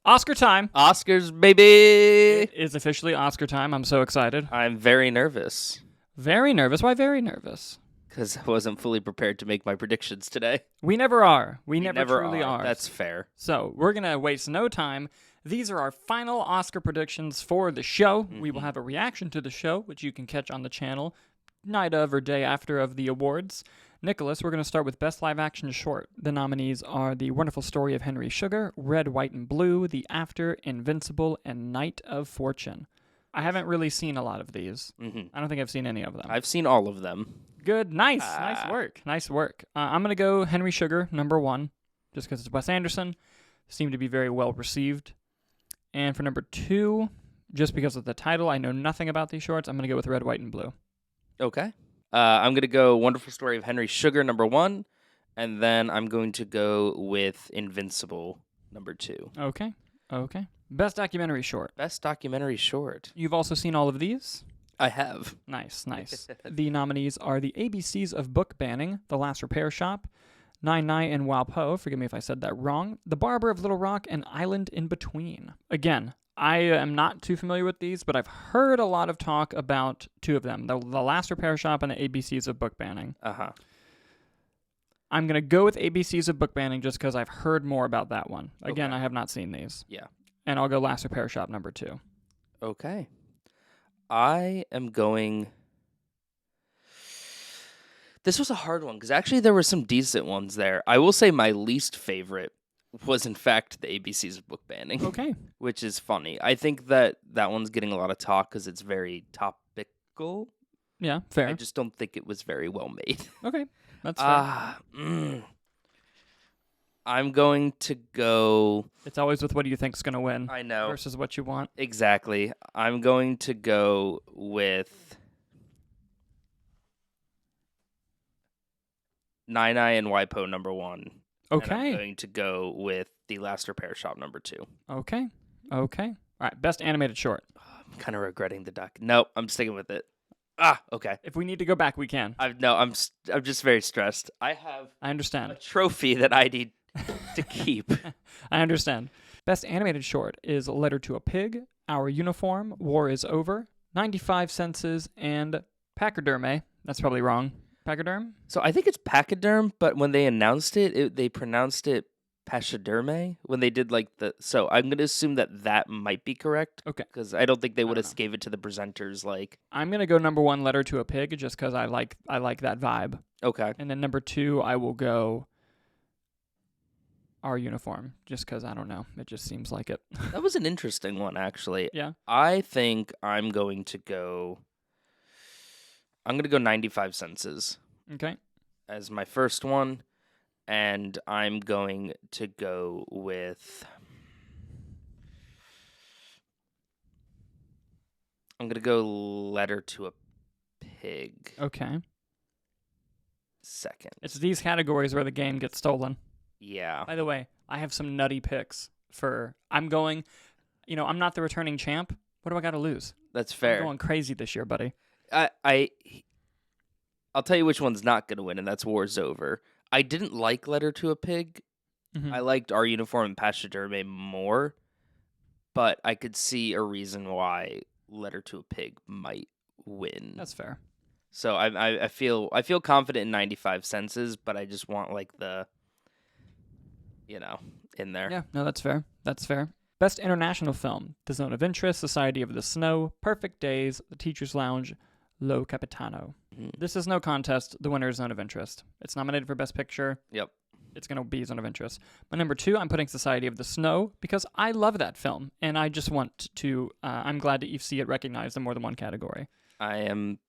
Oscar time. Oscars, baby! It is officially Oscar time. I'm so excited. I'm very nervous. Very nervous. Why very nervous? Because I wasn't fully prepared to make my predictions today. We never are. We never truly are. That's fair. So we're going to waste no time. These are our final Oscar predictions for the show. Mm-hmm. We will have a reaction to the show, which you can catch on the channel night of or day after of the awards. Nicholas, we're going to start with Best Live Action Short. The nominees are The Wonderful Story of Henry Sugar, Red, White, and Blue, The After, Invincible, and Night of Fortune. I haven't really seen a lot of these. Mm-hmm. I don't think I've seen any of them. I've seen all of them. Good. Nice. Nice work. Nice work. I'm going to go Henry Sugar, number 1, just because it's Wes Anderson. Seemed to be very well received. And for number 2, just because of the title, I know nothing about these shorts, I'm going to go with Red, White, and Blue. Okay. I'm going to go Wonderful Story of Henry Sugar, number 1, and then I'm going to go with Invincible, number 2. Okay. Best Documentary Short. Best Documentary Short. You've also seen all of these? I have. Nice. The nominees are The ABCs of Book Banning, The Last Repair Shop, Nai Nai and Walpo, forgive me if I said that wrong, The Barber of Little Rock, and Island in Between. Again, I am not too familiar with these, but I've heard a lot of talk about 2 of them, the Last Repair Shop and the ABCs of Book Banning. Uh-huh. I'm going to go with ABCs of Book Banning just because I've heard more about that one. Again, I have not seen these. Yeah. And I'll go Last Repair Shop, number 2. Okay. I am going... This was a hard one, because actually there were some decent ones there. I will say my least favorite was, in fact, the ABCs of Book Banning. Okay. Which is funny. I think that one's getting a lot of talk because it's very topical. Yeah, fair. I just don't think it was very well made. Okay, that's fair. I'm going to go... It's always with what do you think's going to win. I know. Versus what you want. Exactly. I'm going to go with... Nai Nai and Waipo, number 1. Okay. And I'm going to go with The Last Repair Shop, number 2. Okay. All right, Best Animated Short. I'm kind of regretting the doc. Nope, I'm sticking with it. Okay. If we need to go back, we can. I'm just very stressed. I understand. A trophy that I need to keep. I understand. Best Animated Short is Letter to a Pig, Our Uniform, War is Over, 95 Senses, and Pachyderme. That's probably wrong. Pachyderm? So I think it's pachyderm, but when they announced it, they pronounced it pachyderme when they did so I'm going to assume that might be correct. Okay. Because I don't think they would have gave it to the presenters I'm going to go number 1, Letter to a Pig, just because I like that vibe. Okay. And then number 2, I will go Our Uniform, just because I don't know. It just seems like it. That was an interesting one, actually. Yeah. I think I'm going to go 95 Senses. Okay. As my first one. And I'm going to go with... I'm going to go Letter to a Pig. Okay. Second. It's these categories where the game gets stolen. Yeah. By the way, I have some nutty picks for... I'm going... I'm not the returning champ. What do I got to lose? That's fair. I'm going crazy this year, buddy. I'll tell you which one's not going to win, and that's War's Over. I didn't like Letter to a Pig. Mm-hmm. I liked Our Uniform and Pachyderme more, but I could see a reason why Letter to a Pig might win. That's fair. So I feel confident in 95 Senses, but I just want the in there. Yeah, no, that's fair. That's fair. Best International Film: The Zone of Interest, Society of the Snow, Perfect Days, The Teacher's Lounge, Lo Capitano. This is no contest. The winner is Zone of Interest. It's nominated for Best Picture. Yep. It's going to be Zone of Interest. My number 2, I'm putting Society of the Snow because I love that film, and I just want to... I'm glad to see it recognized in more than one category. I am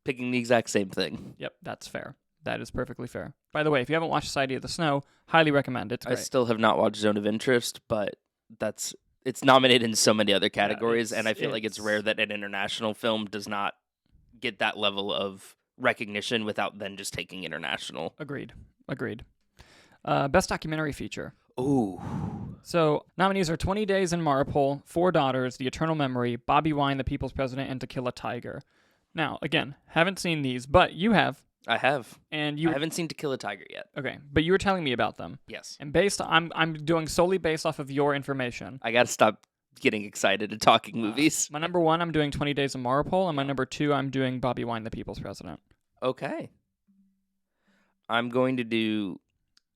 picking the exact same thing. Yep, that's fair. That is perfectly fair. By the way, if you haven't watched Society of the Snow, highly recommend it. It's great. I still have not watched Zone of Interest, but it's nominated in so many other categories, and I feel like it's rare that an international film does not get that level of recognition without then just taking international. Agreed. Best Documentary Feature. Ooh. So, nominees are 20 Days in Maripol, 4 Daughters, The Eternal Memory, Bobby Wine, The People's President, and To Kill a Tiger. Now, again, haven't seen these, but you have. I have. And I haven't seen To Kill a Tiger yet. Okay, but you were telling me about them. Yes. And I'm doing solely based off of your information. I got to stop getting excited and talking movies. My number 1, I'm doing 20 Days of Maripol, and my number 2, I'm doing Bobby Wine, the People's President. Okay. I'm going to do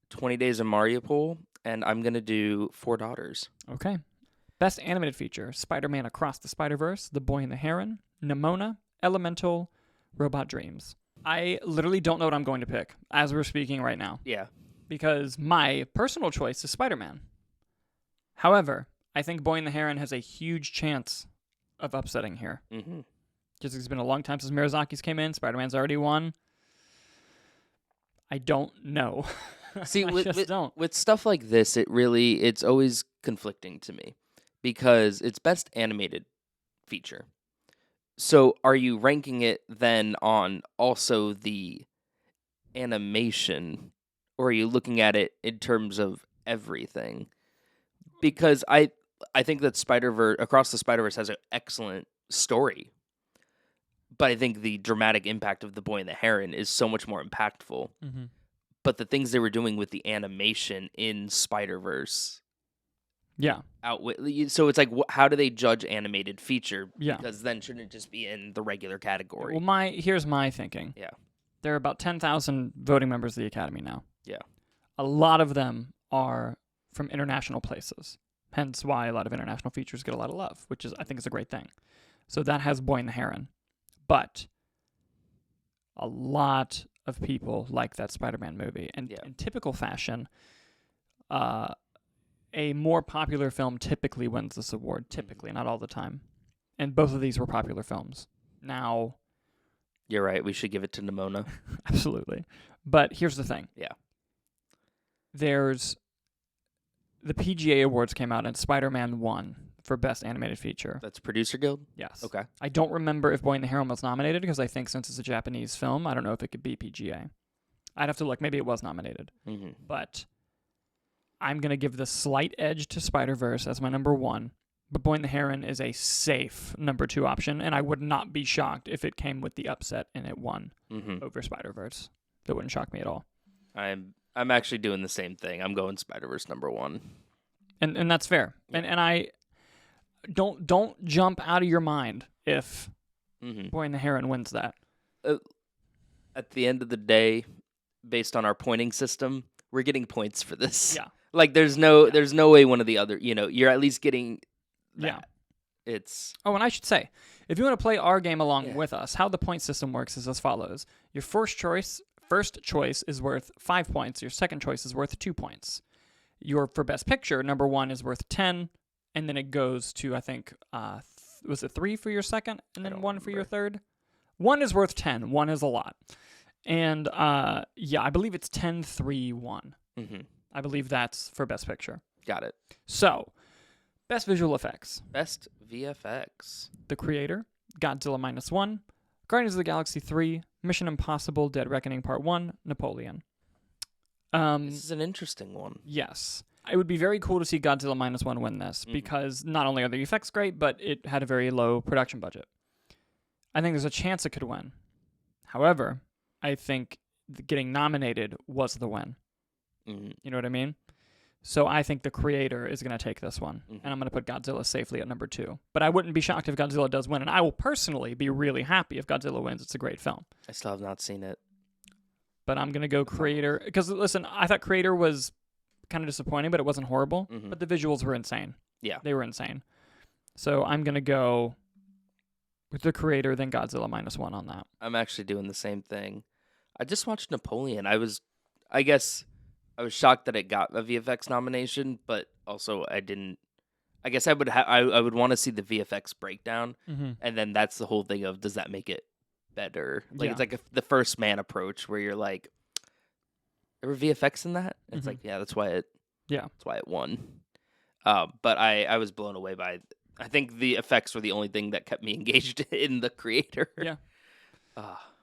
20 Days of Mariupol, and I'm going to do Four Daughters. Okay. Best Animated Feature, Spider-Man Across the Spider-Verse, The Boy and the Heron, Nimona, Elemental, Robot Dreams. I literally don't know what I'm going to pick as we're speaking right now. Yeah. Because my personal choice is Spider-Man. However, I think Boy and the Heron has a huge chance of upsetting here. Mm-hmm. Just it's been a long time since Mirazaki's came in. Spider-Man's already won. I don't know. See, don't. With stuff like this, it's always conflicting to me because it's best animated feature. So are you ranking it then on also the animation, or are you looking at it in terms of everything? Because I think that Across the Spider-Verse has an excellent story, but I think the dramatic impact of The Boy and the Heron is so much more impactful. Mm-hmm. But the things they were doing with the animation in Spider-Verse, yeah, so it's like, how do they judge animated feature? Yeah, because then shouldn't it just be in the regular category? Well, here's my thinking. Yeah, there are about 10,000 voting members of the Academy now. Yeah, a lot of them are from international places. Hence why a lot of international features get a lot of love, which I think is a great thing. So that has Boy and the Heron. But a lot of people like that Spider-Man movie. And in typical fashion, a more popular film typically wins this award. Typically, not all the time. And both of these were popular films. Now... You're right. We should give it to Nimona. Absolutely. But here's the thing. Yeah. The PGA Awards came out and Spider-Man won for Best Animated Feature. That's Producer Guild? Yes. Okay. I don't remember if Boy and the Heron was nominated because I think since it's a Japanese film, I don't know if it could be PGA. I'd have to look. Maybe it was nominated. Mm-hmm. But I'm going to give the slight edge to Spider-Verse as my number 1. But Boy and the Heron is a safe number 2 option, and I would not be shocked if it came with the upset and it won over Spider-Verse. That wouldn't shock me at all. I'm actually doing the same thing. I'm going Spider-Verse number 1. And that's fair. Yeah. And I don't jump out of your mind if Boy and the Heron wins that. At the end of the day, based on our pointing system, we're getting points for this. Yeah. Like there's no way one or the other, you're at least getting that. Yeah. And I should say, if you want to play our game along with us, how the point system works is as follows. Your first choice is worth 5 points. Your second choice is worth 2 points. For Best Picture, number 1 is worth 10, and then it goes to, I think, was it 3 for your second, and then 1 for your third? 1 is worth 10. 1 is a lot. And, I believe it's 10-3-1. Mm-hmm. I believe that's for Best Picture. Got it. So, Best Visual Effects. Best VFX. The Creator, Godzilla -1, Guardians of the Galaxy 3, Mission Impossible, Dead Reckoning Part 1, Napoleon. This is an interesting one. Yes. It would be very cool to see Godzilla -1 win this because not only are the effects great, but it had a very low production budget. I think there's a chance it could win. However, I think getting nominated was the win. Mm-hmm. You know what I mean? So I think The Creator is going to take this one, and I'm going to put Godzilla safely at number 2. But I wouldn't be shocked if Godzilla does win, and I will personally be really happy if Godzilla wins. It's a great film. I still have not seen it. But I'm going to go Creator, because listen, I thought Creator was kind of disappointing, but it wasn't horrible. Mm-hmm. But the visuals were insane. Yeah. They were insane. So I'm going to go with The Creator, then Godzilla -1 on that. I'm actually doing the same thing. I just watched Napoleon. I guess I was shocked that it got a VFX nomination, but also I didn't. I guess I would want to see the VFX breakdown, and then that's the whole thing of, does that make it better? Like it's like the First Man approach where you're like, there were VFX in that. It's like, that's why it won. But I was blown away by. I think the effects were the only thing that kept me engaged in The Creator. Yeah,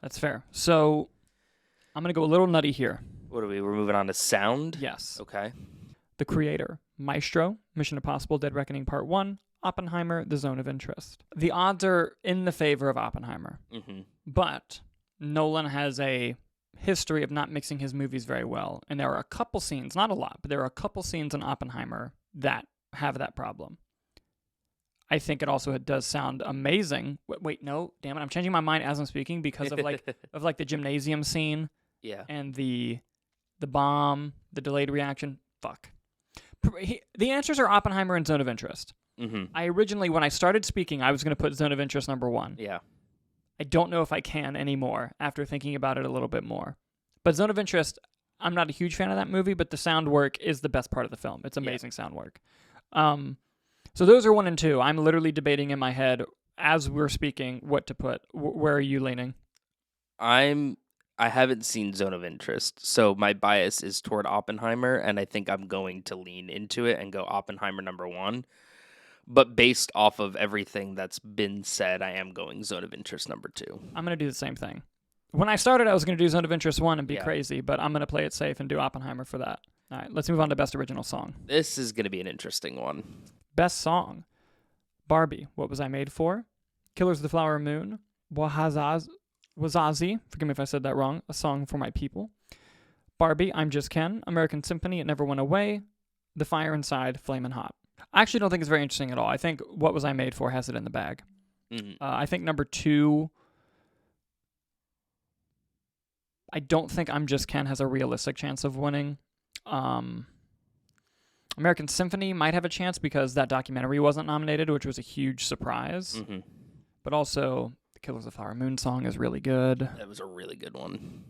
that's fair. So I'm gonna go a little nutty here. What are we? We're moving on to sound? Yes. Okay. The Creator, Maestro, Mission Impossible, Dead Reckoning Part 1, Oppenheimer, The Zone of Interest. The odds are in the favor of Oppenheimer. Mm-hmm. But Nolan has a history of not mixing his movies very well. And there are a couple scenes, not a lot, but there are a couple scenes in Oppenheimer that have that problem. I think it also does sound amazing. Wait, no, damn it. I'm changing my mind as I'm speaking because of like the gymnasium scene. Yeah. And the bomb, the delayed reaction. Fuck. The answers are Oppenheimer and Zone of Interest. Mm-hmm. I originally, when I started speaking, I was going to put Zone of Interest number 1. Yeah. I don't know if I can anymore after thinking about it a little bit more. But Zone of Interest, I'm not a huge fan of that movie, but the sound work is the best part of the film. It's amazing sound work. So those are 1 and 2. I'm literally debating in my head as we're speaking what to put. Where are you leaning? I haven't seen Zone of Interest, so my bias is toward Oppenheimer, and I think I'm going to lean into it and go Oppenheimer number 1. But based off of everything that's been said, I am going Zone of Interest number 2. I'm going to do the same thing. When I started, I was going to do Zone of Interest 1 and be crazy, but I'm going to play it safe and do Oppenheimer for that. All right, let's move on to Best Original Song. This is going to be an interesting one. Best Song. Barbie, What Was I Made For? Killers of the Flower Moon. Wazazi, forgive me if I said that wrong, A Song for My People. Barbie, I'm Just Ken. American Symphony, It Never Went Away. The Fire Inside, Flamin' Hot. I actually don't think it's very interesting at all. I think What Was I Made For has it in the bag. Mm-hmm. I think number 2, I don't think I'm Just Ken has a realistic chance of winning. American Symphony might have a chance because that documentary wasn't nominated, which was a huge surprise. Mm-hmm. But also, the Killers of the Flower Moon song is really good. That was a really good one.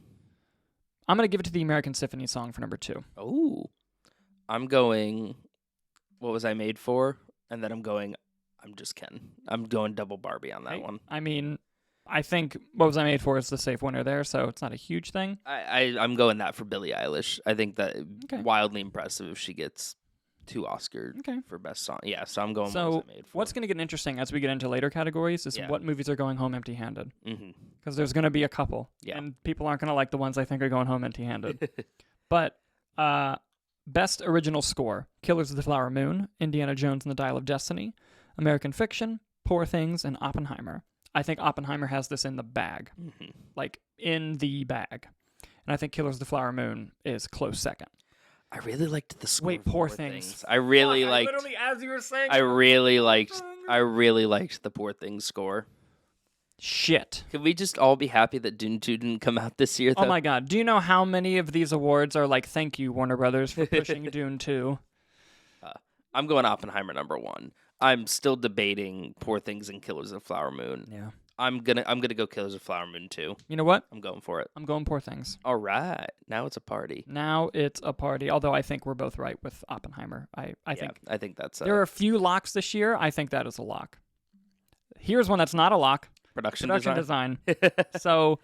I'm going to give it to the American Symphony song for number 2. Oh. I'm going, What Was I Made For? And then I'm going, I'm Just Ken. I'm going double Barbie on that one. I mean, I think What Was I Made For is the safe winner there, so it's not a huge thing. I'm going that for Billie Eilish. I think that wildly impressive if she gets 2 Oscars for Best Song. Yeah, so I'm going What Was I Made For. What's going to get interesting as we get into later categories is what movies are going home empty-handed. Because there's going to be a couple, and people aren't going to like the ones I think are going home empty-handed. But Best Original Score, Killers of the Flower Moon, Indiana Jones and the Dial of Destiny, American Fiction, Poor Things, and Oppenheimer. I think Oppenheimer has this in the bag. Like, in the bag. And I think Killers of the Flower Moon is close second. I really liked the score. Wait, Poor Things. I really liked. Literally, as you were saying, I really liked the Poor Things score. Shit. Can we just all be happy that Dune 2 didn't come out this year, though? Oh my god. Do you know how many of these awards are like, thank you, Warner Brothers, for pushing Dune 2? I'm going Oppenheimer number 1. I'm still debating Poor Things and Killers of the Flower Moon. Yeah. I'm gonna go Killers of the Flower Moon 2. You know what? I'm going for it. I'm going Poor Things. All right. Now it's a party. Although I think we're both right with Oppenheimer. I think that's there are a few locks this year. I think that is a lock. Here's one that's not a lock. Production design. So,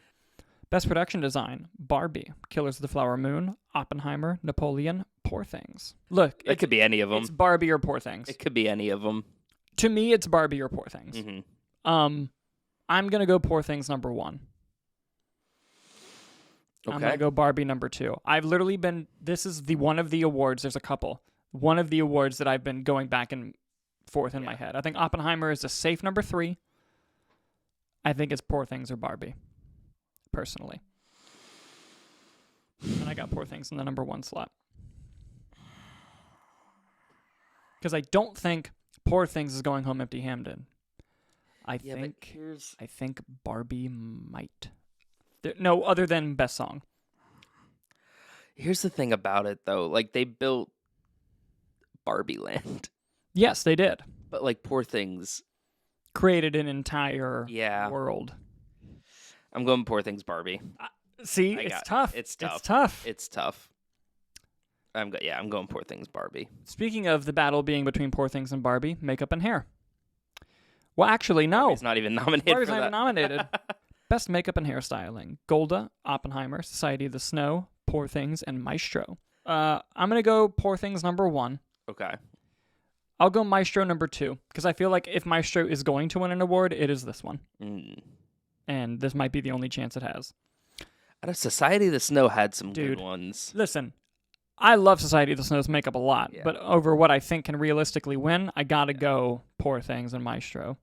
Best Production Design, Barbie, Killers of the Flower Moon, Oppenheimer, Napoleon, Poor Things. Look, it could be any of them. It's Barbie or Poor Things. It could be any of them. To me, it's Barbie or Poor Things. I'm going to go Poor Things number 1. Okay. I'm going to go Barbie number 2. I've literally this is one of the awards, there's a couple. One of the awards that I've been going back and forth in my head. I think Oppenheimer is a safe number 3. I think it's Poor Things or Barbie, personally. And I got Poor Things in the number 1 slot. Because I don't think Poor Things is going home empty-handed. I think Barbie might. No, other than Best Song. Here's the thing about it, though. Like, they built Barbie Land. Yes, they did. But, like, Poor Things created an entire world. I'm going Poor Things Barbie. It's tough. It's tough. I'm going Poor Things Barbie. Speaking of the battle being between Poor Things and Barbie, makeup and hair. Well, actually, no. It's not even nominated. Barbie's not even nominated. Best makeup and hairstyling: Golda, Oppenheimer, Society of the Snow, Poor Things, and Maestro. I'm gonna go Poor Things number 1. Okay. I'll go Maestro number 2 because I feel like if Maestro is going to win an award, it is this one, and this might be the only chance it has. Society of the Snow had some good ones. Listen, I love Society of the Snow's makeup a lot, but over what I think can realistically win, I gotta go Poor Things and Maestro.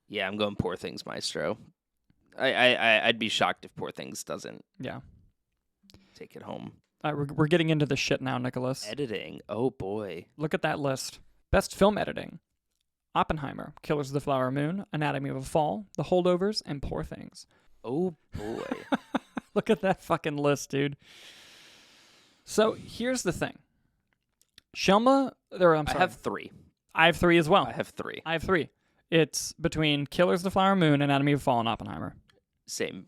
Yeah, I'm going Poor Things Maestro. I'd be shocked if Poor Things doesn't Yeah. take it home. We're getting into the shit now, Nicholas. Editing. Oh, boy. Look at that list. Best film editing. Oppenheimer, Killers of the Flower Moon, Anatomy of a Fall, The Holdovers, and Poor Things. Oh, boy. Look at that fucking list, dude. So here's the thing. I have 3. I have 3 as well. I have 3. I have 3. It's between Killers of the Flower Moon, Anatomy of a Fall, and Oppenheimer. Same.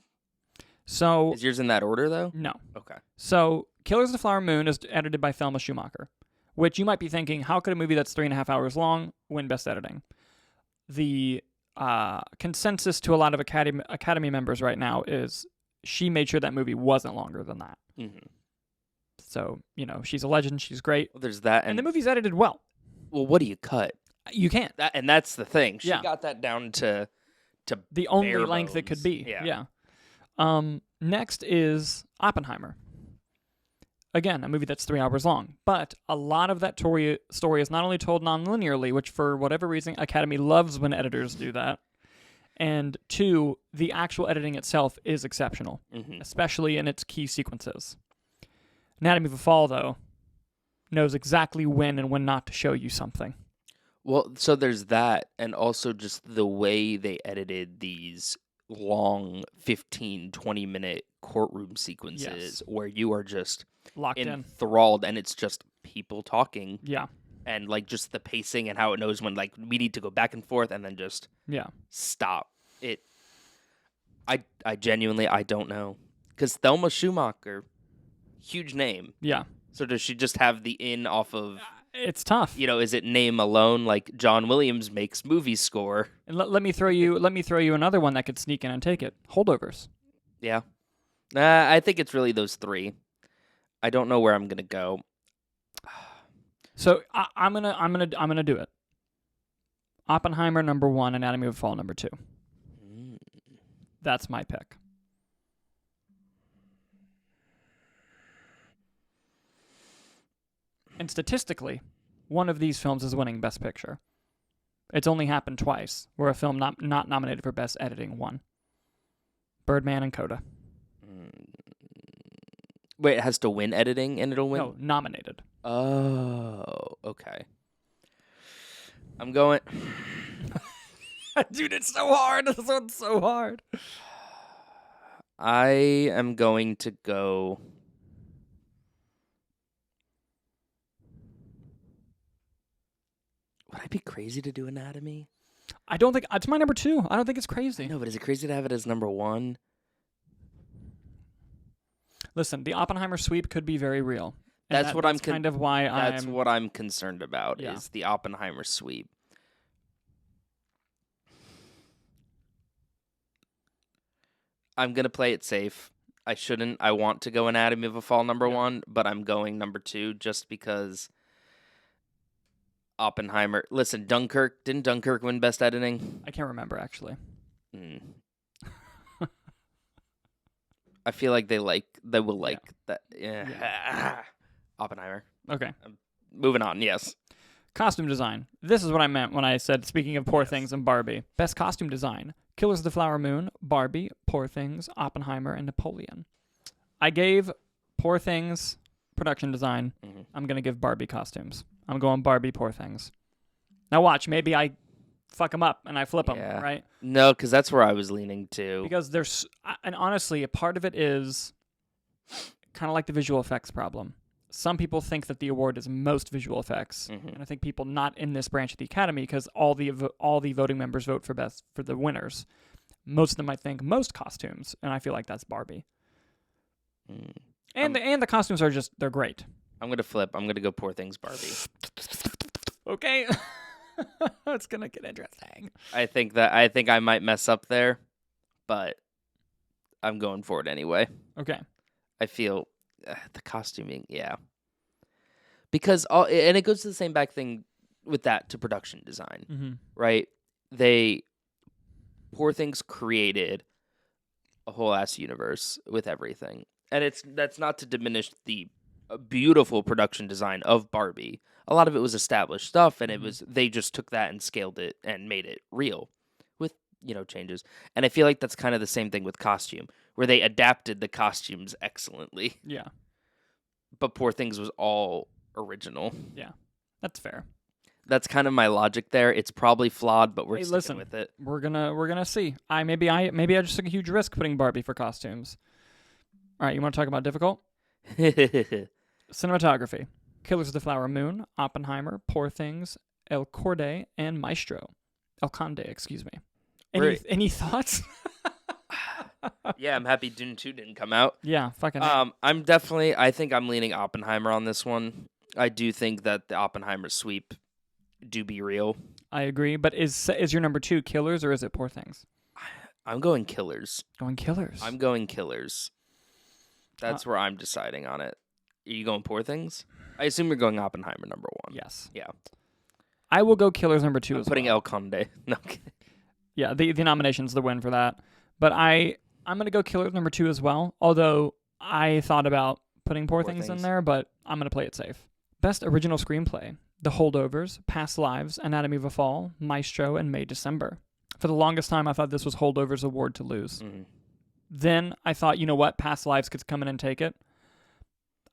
So Is yours in that order, though? no. Okay. So Killers of the Flower Moon is edited by Thelma Schumacher, which you might be thinking, how could a movie that's 3.5 hours long win Best Editing? The consensus to a lot of Academy members right now is she made sure that movie wasn't longer than that. Mm-hmm. So, she's a legend. She's great. Well, there's that. And the movie's edited well. Well, what do you cut? You can't. And that's the thing. She Yeah. got that down to the only bare length it bones. could be. Yeah. Next is Oppenheimer. Again, a movie that's 3 hours long. But a lot of that story is not only told non-linearly, which for whatever reason, Academy loves when editors do that. And 2, the actual editing itself is exceptional, especially in its key sequences. Anatomy of a Fall, though, knows exactly when and when not to show you something. Well, so there's that, and also just the way they edited these long 15, 20-minute courtroom sequences where you are just Locked in. enthralled, and it's just people talking. Yeah. And, just the pacing and how it knows when, we need to go back and forth and then just stop. I genuinely, I don't know. Because Thelma Schumacher, huge name. Yeah. So does she just have the in off of... It's tough. Is it name alone like John Williams makes movie score? And let me throw you another one that could sneak in and take it. Holdovers. Yeah. I think it's really those 3. I don't know where I'm going to go. So I'm gonna do it. Oppenheimer number 1, Anatomy of a Fall number 2. That's my pick. And statistically, one of these films is winning Best Picture. It's only happened twice, where a film not nominated for Best Editing won. Birdman and Coda. Wait, it has to win editing and it'll win? No, nominated. Oh, okay. I'm going... Dude, it's so hard. This one's so hard. I am going to go... Would I be crazy to do Anatomy? I don't think... It's my number 2. I don't think it's crazy. No, but is it crazy to have it as number 1? Listen, the Oppenheimer sweep could be very real. That's what I'm... kind of why That's what I'm concerned about, Yeah. is the Oppenheimer sweep. I'm going to play it safe. I shouldn't. I want to go Anatomy of a Fall number 1, but I'm going number 2 just because Oppenheimer... Listen, Dunkirk... Didn't Dunkirk win Best Editing? I can't remember, actually. I feel like they will like that. Yeah. Oppenheimer. Okay. Moving on, yes. Costume design. This is what I meant when I said, speaking of Poor Things and Barbie. Best costume design. Killers of the Flower Moon, Barbie, Poor Things, Oppenheimer, and Napoleon. I gave Poor Things production design. I'm going to give Barbie costumes. I'm going Barbie, Poor Things. Now watch, maybe I fuck them up and I flip them, right? No, because that's where I was leaning to. Because and honestly, a part of it is kind of like the visual effects problem. Some people think that the award is most visual effects, and I think people not in this branch of the Academy, because all the voting members vote for the winners. Most of them might think most costumes, and I feel like that's Barbie. And the costumes are they're great. I'm gonna flip. I'm gonna go Poor Things Barbie. Okay, it's gonna get interesting. I think I might mess up there, but I'm going for it anyway. Okay. I feel the costuming, yeah. Because and it goes to the same back thing with that to production design, right? Poor Things created a whole ass universe with everything, and that's not to diminish the beautiful production design of Barbie. A lot of it was established stuff, and they just took that and scaled it and made it real. With changes. And I feel like that's kind of the same thing with costume, where they adapted the costumes excellently. Yeah. But Poor Things was all original. Yeah. That's fair. That's kind of my logic there. It's probably flawed, but we're sticking with it. We're gonna see. Maybe I just took a huge risk putting Barbie for costumes. All right, you want to talk about difficult? Cinematography: Killers of the Flower Moon, Oppenheimer, Poor Things, El Conde, and Maestro. El Conde, excuse me. Any thoughts? Yeah, I'm happy Dune 2 didn't come out. Yeah, fucking. I think I'm leaning Oppenheimer on this one. I do think that the Oppenheimer sweep do be real. I agree, but is your number 2 Killers or is it Poor Things? I'm going Killers. Going Killers. I'm going Killers. That's where I'm deciding on it. Are you going Poor Things? I assume you're going Oppenheimer number 1. Yes. Yeah. I will go Killers number 2 as putting well. El Conde. No. Yeah, the nomination's the win for that. But I'm going to go Killers number 2 as well, although I thought about putting Poor Things in there, but I'm going to play it safe. Best Original Screenplay: The Holdovers, Past Lives, Anatomy of a Fall, Maestro, and May December. For the longest time, I thought this was Holdovers' award to lose. Mm-hmm. Then I thought, you know what, Past Lives could come in and take it.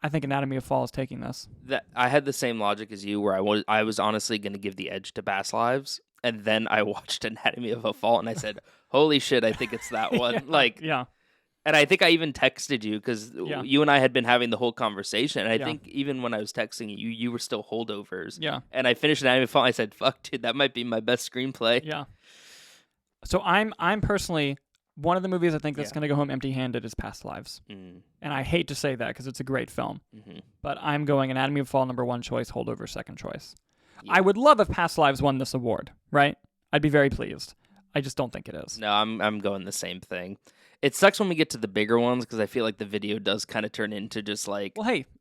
I think Anatomy of a Fall is taking this. I had the same logic as you, where I was honestly going to give the edge to Past Lives, and then I watched Anatomy of a Fall, and I said, "Holy shit, I think it's that one." Yeah. And I think I even texted you because you and I had been having the whole conversation. And I think even when I was texting you, you were still Holdovers. Yeah. And I finished Anatomy of a Fall. I said, "Fuck, dude, that might be my best screenplay." Yeah. So I'm personally, one of the movies I think that's going to go home empty-handed is Past Lives. Mm. And I hate to say that because it's a great film. Mm-hmm. But I'm going Anatomy of a Fall number 1 choice, Holdover second choice. Yeah. I would love if Past Lives won this award, right? I'd be very pleased. I just don't think it is. No, I'm going the same thing. It sucks when we get to the bigger ones because I feel like the video does kind of turn into just like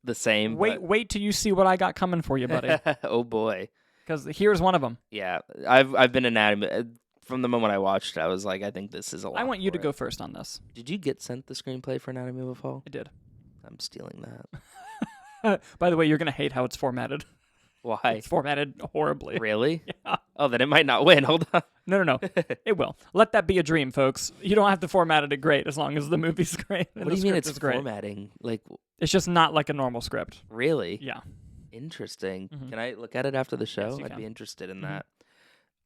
the same. Wait till you see what I got coming for you, buddy. Oh boy, because here's one of them. Yeah, I've been Anatomy from the moment I watched it. I was like, I think this is a lot. I want you to go first on this. Did you get sent the screenplay for Anatomy of a Fall? I did. I'm stealing that. By the way, you're gonna hate how it's formatted. Why? It's formatted horribly. Really? Yeah. Oh, then it might not win. Hold on. No. It will. Let that be a dream, folks. You don't have to format it great as long as the movie's great. What do you mean it's formatting? Like, it's just not like a normal script. Really? Yeah. Interesting. Mm-hmm. Can I look at it after the show? Yes, I'd be interested in that.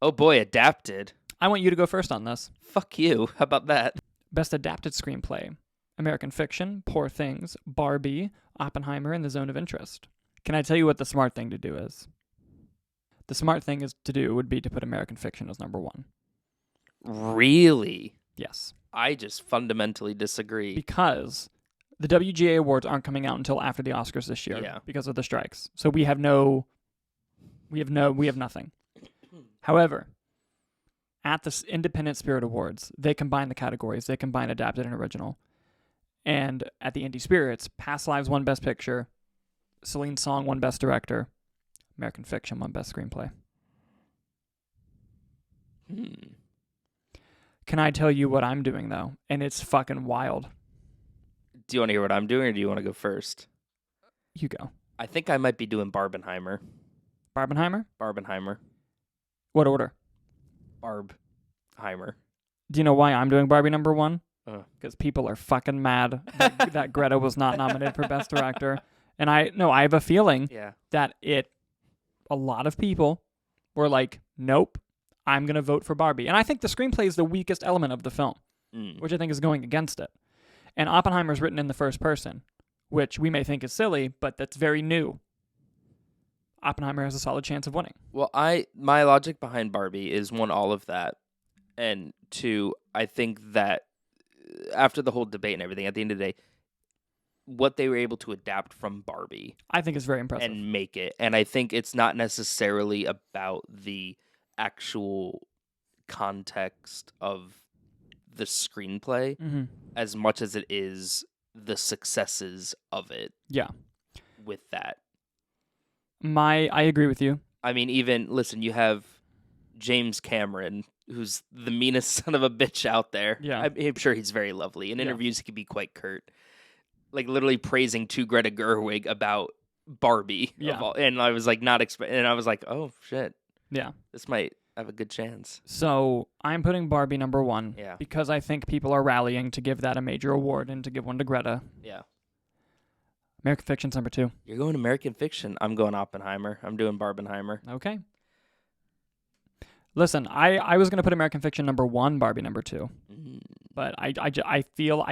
Oh boy, adapted. I want you to go first on this. Fuck you. How about that? Best adapted screenplay: American Fiction, Poor Things, Barbie, Oppenheimer, and The Zone of Interest. Can I tell you what the smart thing to do is? The smart thing would be to put American Fiction as number 1. Really? Yes. I just fundamentally disagree. Because the WGA awards aren't coming out until after the Oscars this year because of the strikes. So we have nothing. However, at the Independent Spirit Awards, they combine the categories. They combine adapted and original. And at the Indie Spirits, Past Lives won Best Picture, Celine Song won Best Director, American Fiction won Best Screenplay. Can I tell you what I'm doing, though? And it's fucking wild. Do you want to hear what I'm doing, or do you want to go first? You go. I think I might be doing Barbenheimer. Barbenheimer? Barbenheimer. What order? Barbenheimer. Do you know why I'm doing Barbie number 1? Because people are fucking mad that Greta was not nominated for Best Director. And I have a feeling that a lot of people were like, nope, I'm going to vote for Barbie. And I think the screenplay is the weakest element of the film, which I think is going against it. And Oppenheimer's written in the first person, which we may think is silly, but that's very new. Oppenheimer has a solid chance of winning. Well, my logic behind Barbie is, 1, all of that, and 2, I think that after the whole debate and everything, at the end of the day, what they were able to adapt from Barbie, I think is very impressive, and make it. And I think it's not necessarily about the actual context of the screenplay as much as it is the successes of it. Yeah. With that. I agree with you. I mean, listen, you have James Cameron, who's the meanest son of a bitch out there. Yeah. I'm sure he's very lovely. In interviews, he can be quite curt. Like, literally praising to Greta Gerwig about Barbie. Yeah. And I was like, and I was like, oh, shit. Yeah. This might have a good chance. So I'm putting Barbie number 1 Yeah. because I think people are rallying to give that a major award and to give one to Greta. Yeah. American Fiction's number 2. You're going American Fiction. I'm going Oppenheimer. I'm doing Barbenheimer. Okay. Listen, I was going to put American Fiction number 1, Barbie number 2. But I feel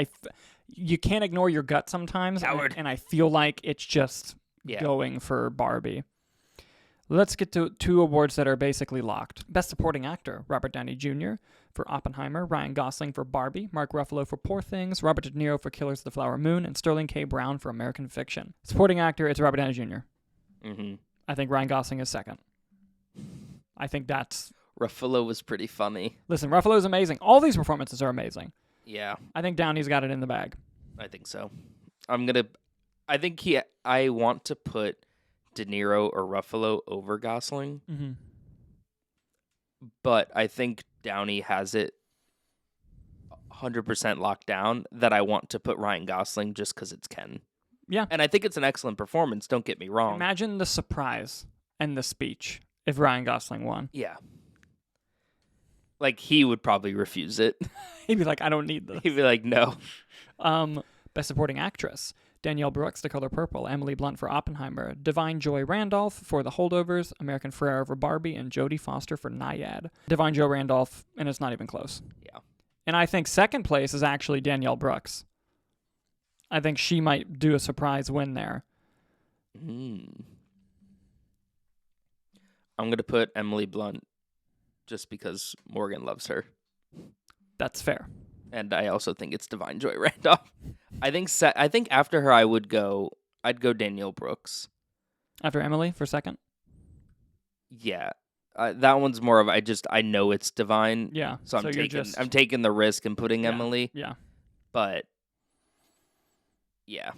you can't ignore your gut sometimes. Coward. And I feel like it's just going for Barbie. Let's get to 2 awards that are basically locked. Best Supporting Actor, Robert Downey Jr. for Oppenheimer, Ryan Gosling for Barbie, Mark Ruffalo for Poor Things, Robert De Niro for Killers of the Flower Moon, and Sterling K. Brown for American Fiction. Supporting Actor, it's Robert Downey Jr. I think Ryan Gosling is second. I think that's... Ruffalo was pretty funny. Listen, Ruffalo's amazing. All these performances are amazing. Yeah. I think Downey's got it in the bag. I think so. I want to put De Niro or Ruffalo over Gosling. But I think Downey has it 100% locked down that I want to put Ryan Gosling just because it's Ken. Yeah. And I think it's an excellent performance, don't get me wrong. Imagine the surprise and the speech if Ryan Gosling won. Yeah. Like, he would probably refuse it. He'd be like, I don't need this. He'd be like, no. Best Supporting Actress. Danielle Brooks, The Color Purple, Emily Blunt for Oppenheimer, Divine Joy Randolph for The Holdovers, American Ferrera for Barbie, and Jodie Foster for Nyad. Divine Joy Randolph, and it's not even close. Yeah. And I think second place is actually Danielle Brooks. I think she might do a surprise win there. I'm going to put Emily Blunt just because Morgan loves her. That's fair. And I also think it's Divine Joy Randolph. I think after her I'd go Danielle Brooks. After Emily for second? Yeah. That one's more of I know it's Divine. Yeah. So I'm taking the risk and putting Emily. Yeah. But yeah.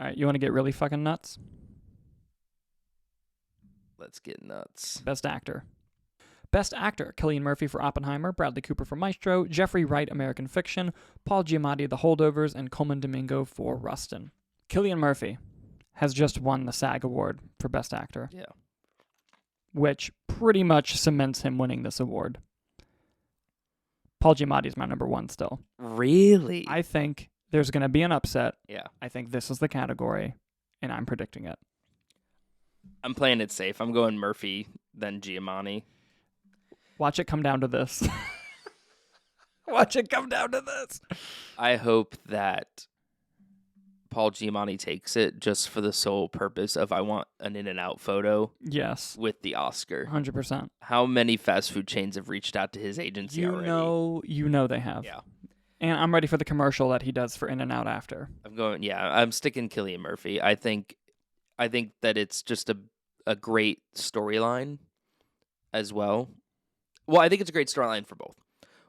All right, you want to get really fucking nuts? Let's get nuts. Best Actor. Best Actor, Cillian Murphy for Oppenheimer, Bradley Cooper for Maestro, Jeffrey Wright, American Fiction, Paul Giamatti, The Holdovers, and Coleman Domingo for Rustin. Cillian Murphy has just won the SAG Award for Best Actor. Yeah. Which pretty much cements him winning this award. Paul Giamatti's my number 1 still. Really? I think there's going to be an upset. Yeah. I think this is the category, and I'm predicting it. I'm playing it safe. I'm going Murphy, then Giamatti. Watch it come down to this. Watch it come down to this. I hope that Paul Giamatti takes it just for the sole purpose of I want an In-N-Out photo. Yes. With the Oscar. 100%. How many fast food chains have reached out to his agency already? You know they have. Yeah. And I'm ready for the commercial that he does for In-N-Out after. I'm sticking Cillian Murphy. I think that it's just a great storyline as well. Well, I think it's a great storyline for both.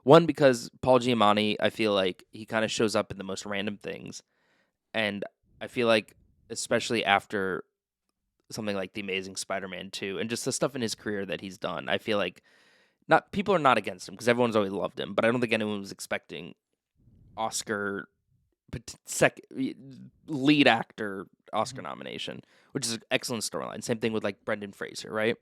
One, because Paul Giamatti, I feel like he kind of shows up in the most random things. And I feel like, especially after something like The Amazing Spider-Man 2, and just the stuff in his career that he's done, I feel like people are not against him, because everyone's always loved him, but I don't think anyone was expecting Oscar lead actor Oscar nomination, which is an excellent storyline. Same thing with like Brendan Fraser, right?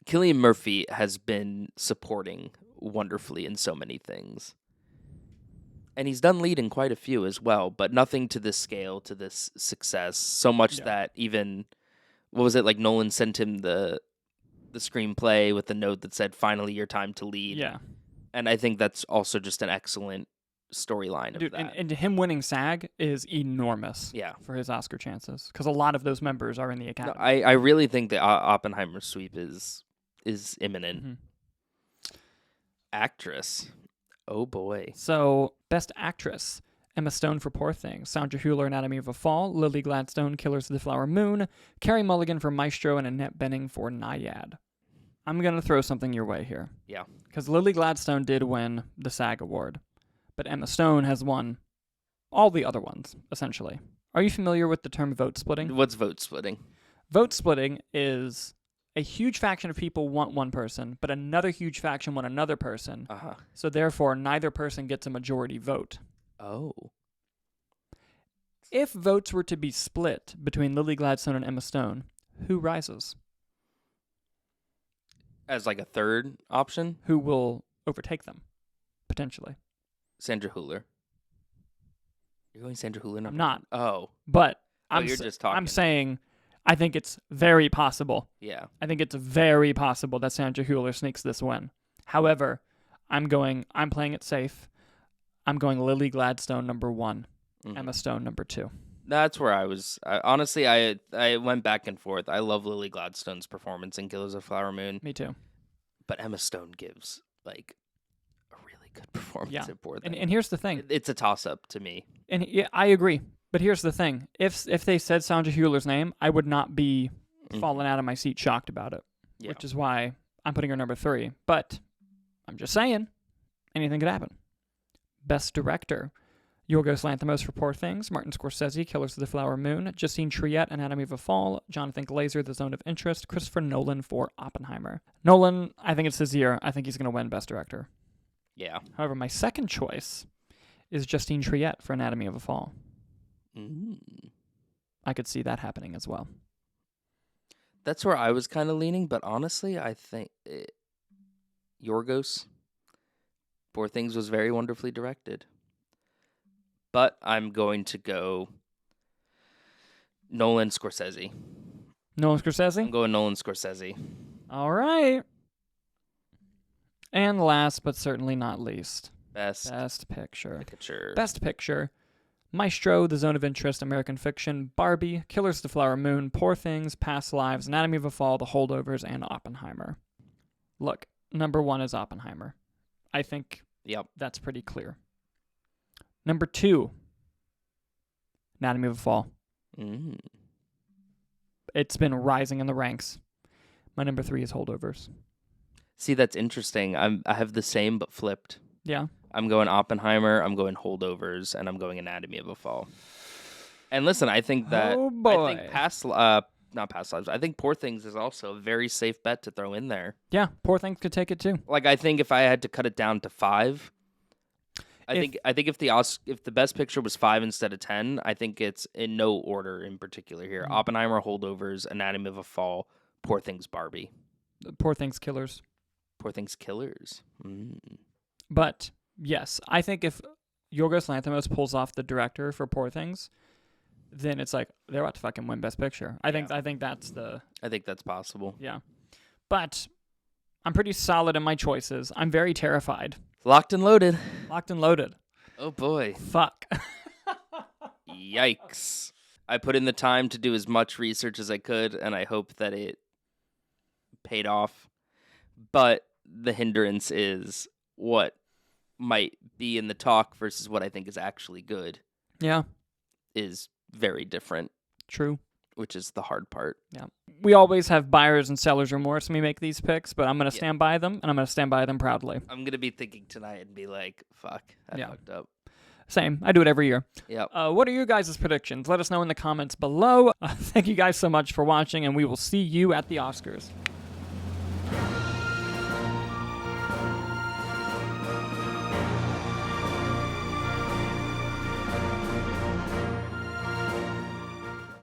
Cillian Murphy has been supporting wonderfully in so many things. And he's done lead in quite a few as well, but nothing to this scale, to this success. So much that even, what was it, like Nolan sent him the screenplay with the note that said, finally your time to lead. Yeah. And I think that's also just an excellent storyline of that. And him winning SAG is enormous for his Oscar chances, because a lot of those members are in the Academy. No, I really think the Oppenheimer sweep is imminent. Mm-hmm. Actress. Oh boy. So, Best Actress. Emma Stone for Poor Things, Sandra Hüller, Anatomy of a Fall, Lily Gladstone, Killers of the Flower Moon, Carey Mulligan for Maestro, and Annette Bening for Nyad. I'm going to throw something your way here. Yeah. Because Lily Gladstone did win the SAG Award, but Emma Stone has won all the other ones, essentially. Are you familiar with the term vote splitting? What's vote splitting? Vote splitting is a huge faction of people want one person, but another huge faction want another person. Uh-huh. So therefore, neither person gets a majority vote. Oh. If votes were to be split between Lily Gladstone and Emma Stone, who rises? As like a third option? Who will overtake them, potentially? Sandra Hüller. You're going Sandra Hüller? I'm not. Oh. But you're just talking. I'm saying I think it's very possible. Yeah. I think it's very possible that Sandra Hüller sneaks this win. However, I'm playing it safe. I'm going Lily Gladstone number 1, Emma Stone number 2. That's where I was. Honestly, I went back and forth. I love Lily Gladstone's performance in Killers of the Flower Moon. Me too. But Emma Stone gives like a really good performance in Poor Things. And here's the thing. It's a toss-up to me. And I agree. But here's the thing. If they said Sandra Hüller's name, I would not be falling out of my seat shocked about it. Yeah. Which is why I'm putting her number 3. But I'm just saying, anything could happen. Best Director. Yorgos Lanthimos for Poor Things, Martin Scorsese, Killers of the Flower Moon, Justine Triet, Anatomy of a Fall, Jonathan Glazer, The Zone of Interest, Christopher Nolan for Oppenheimer. Nolan, I think it's his year. I think he's going to win Best Director. Yeah. However, my second choice is Justine Triet for Anatomy of a Fall. I could see that happening as well. That's where I was kind of leaning, but honestly, I think Yorgos, Poor Things was very wonderfully directed. But I'm going to go Nolan Scorsese. Nolan Scorsese? I'm going Nolan Scorsese. All right. And last but certainly not least, Best Picture. Best Picture. Maestro, The Zone of Interest, American Fiction, Barbie, Killers of the Flower Moon, Poor Things, Past Lives, Anatomy of a Fall, The Holdovers, and Oppenheimer. Look, number 1 is Oppenheimer. I think that's pretty clear. Number 2, Anatomy of a Fall. It's been rising in the ranks. My number 3 is Holdovers. See, that's interesting. I have the same but flipped. Yeah. I'm going Oppenheimer, I'm going Holdovers, and I'm going Anatomy of a Fall. And listen, I think that I think not Past Lives. I think Poor Things is also a very safe bet to throw in there. Yeah, Poor Things could take it too. Like I think if I had to cut it down to 5, I think if the Best Picture was 5 instead of 10, I think it's in no order in particular here. Oppenheimer, Holdovers, Anatomy of a Fall, Poor Things, Barbie. Poor Things, Killers. Poor Things, Killers. But yes, I think if Yorgos Lanthimos pulls off the director for Poor Things, then it's like they're about to fucking win Best Picture. I think that's possible. Yeah. But I'm pretty solid in my choices. I'm very terrified. Locked and loaded. Locked and loaded. Oh boy. Fuck. Yikes. I put in the time to do as much research as I could, and I hope that it paid off. But the hindrance is what might be in the talk versus what I think is actually good. Yeah. Is very different. True. Which is the hard part. Yeah. We always have buyer's and seller's remorse when we make these picks, but I'm going to stand by them, and I'm going to stand by them proudly. I'm going to be thinking tonight and be like, fuck, I fucked up. Same. I do it every year. Yep. What are your guys' predictions? Let us know in the comments below. Thank you guys so much for watching, and we will see you at the Oscars.